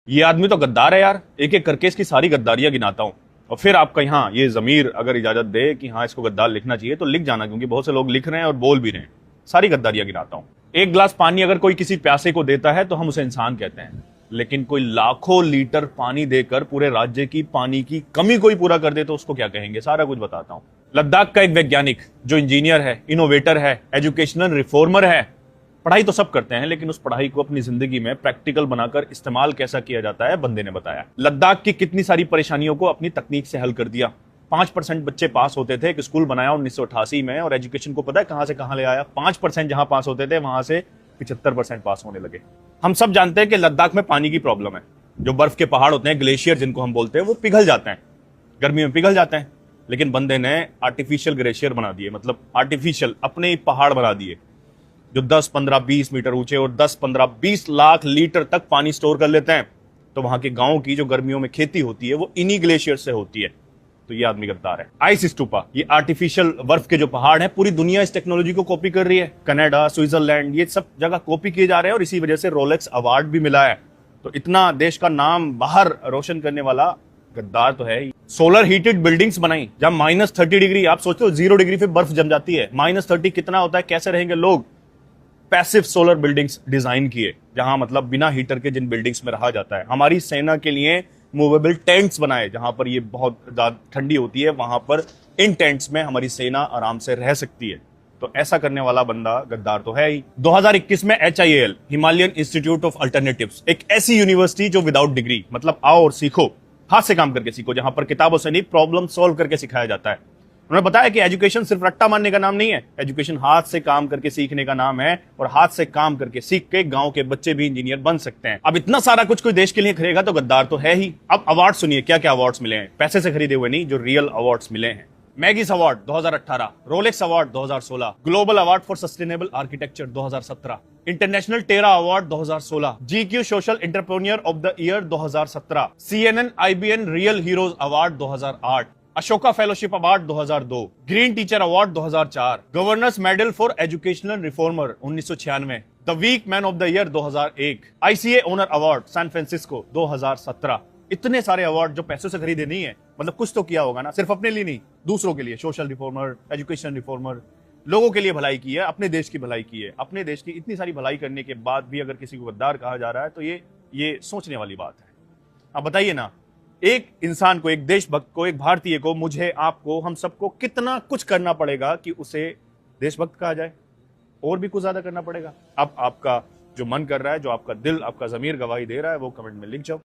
ये आदमी तो गद्दार है यार, एक एक करके इसकी सारी गद्दारियां गिनाता हूं और फिर आपका यहाँ ये जमीर अगर इजाजत दे कि हाँ इसको गद्दार लिखना चाहिए तो लिख जाना, क्योंकि बहुत से लोग लिख रहे हैं और बोल भी रहे हैं। सारी गद्दारियां गिनाता हूं। एक गिलास पानी अगर कोई किसी प्यासे को देता है तो हम उसे इंसान कहते हैं, लेकिन कोई लाखों लीटर पानी देकर पूरे राज्य की पानी की कमी कोई पूरा कर दे तो उसको क्या कहेंगे? सारा कुछ बताता हूं। लद्दाख का एक वैज्ञानिक जो इंजीनियर है, इनोवेटर है, एजुकेशनल रिफॉर्मर है, पढ़ाई तो सब करते हैं लेकिन उस पढ़ाई को अपनी जिंदगी में प्रैक्टिकल बनाकर इस्तेमाल कैसा किया जाता है बंदे ने बताया। लद्दाख की कितनी सारी परेशानियों को अपनी तकनीक से हल कर दिया। 5% बच्चे पास होते थे, एक स्कूल बनाया 1988 में, और एजुकेशन को पता है कहां से कहां ले आया? 5% जहां पास होते थे वहां से 75% पास होने लगे। हम सब जानते हैं कि लद्दाख में पानी की प्रॉब्लम है। जो बर्फ के पहाड़ होते हैं, ग्लेशियर जिनको हम बोलते हैं, वो पिघल जाते हैं, गर्मी में पिघल जाते हैं। लेकिन बंदे ने आर्टिफिशियल ग्लेशियर बना दिए, मतलब आर्टिफिशियल अपने ही पहाड़ बना दिए जो 10, 15, 20 मीटर ऊंचे और 10, 15, 20 लाख लीटर तक पानी स्टोर कर लेते हैं। तो वहां के गांव की जो गर्मियों में खेती होती है वो इन्हीं ग्लेशियर से होती है। तो ये आदमी गद्दार है। आइस स्टूपा, ये आर्टिफिशियल बर्फ के जो पहाड़ हैं, पूरी दुनिया इस टेक्नोलॉजी को कॉपी कर रही है। कनाडा, स्विट्जरलैंड, ये सब जगह कॉपी किए जा रहे हैं और इसी वजह से रोलेक्स अवार्ड भी मिला है। तो इतना देश का नाम बाहर रोशन करने वाला गद्दार तो है ही। सोलर हीटेड बिल्डिंग्स बनाई जहां -30 डिग्री, आप सोचते हो 0 डिग्री पे बर्फ जम जाती है, -30 कितना होता है, कैसे रहेंगे लोग? पैसिव सोलर बिल्डिंग्स डिजाइन किए जहां मतलब बिना हीटर के जिन बिल्डिंग्स में रहा जाता है। हमारी सेना के लिए मूवेबल टेंट्स बनाए जहां पर ये बहुत ज्यादा ठंडी होती है, वहां पर इन टेंट्स में हमारी सेना आराम से रह सकती है। तो ऐसा करने वाला बंदा गद्दार तो है ही। 2021 में HIAL, Himalayan institute of alternatives, एक ऐसी यूनिवर्सिटी जो विदाउट डिग्री, मतलब आओ और सीखो, हाथ से काम करके सीखो, जहां पर किताबों से नहीं प्रॉब्लम सॉल्व करके सिखाया जाता है। उन्होंने बताया कि एजुकेशन सिर्फ रट्टा मारने का नाम नहीं है, एजुकेशन हाथ से काम करके सीखने का नाम है, और हाथ से काम करके सीख के गांव के बच्चे भी इंजीनियर बन सकते हैं। अब इतना सारा कुछ कोई देश के लिए करेगा तो गद्दार तो है ही। अब अवार्ड सुनिए, क्या क्या अवार्ड्स मिले हैं, पैसे से खरीदे हुए नहीं, जो रियल अवार्ड्स मिले हैं। मैगिस award 2018, Rolex award 2016, global award for sustainable architecture 2017, international Terra award 2016, GQ social entrepreneur of the year 2017, CNN IBN real heroes award 2008, Ashoka fellowship award 2002, green teacher award 2004, governor's medal for educational reformer 1996, The Week man of the year 2001, ICA honour award San Francisco 2017। इतने सारे award जो पैसों से खरीदे नहीं है, मतलब कुछ तो किया होगा ना, सिर्फ अपने लिए नहीं, दूसरों के लिए, सोशल रिफॉर्मर, एजुकेशन रिफॉर्मर, लोगों के लिए भलाई की है, अपने देश की भलाई की है। अपने देश की इतनी सारी भलाई करने के बाद भी अगर किसी को गद्दार कहा जा रहा है तो ये सोचने वाली बात है। अब बताइए ना, एक इंसान को, एक देशभक्त को, एक भारतीय को, मुझे, आपको, हम सबको कितना कुछ करना पड़ेगा कि उसे देशभक्त कहा जाए? और भी कुछ ज्यादा करना पड़ेगा। अब आपका जो मन कर रहा है, जो आपका दिल, आपका जमीर गवाही दे रहा है, वो कमेंट में लिख जाओ।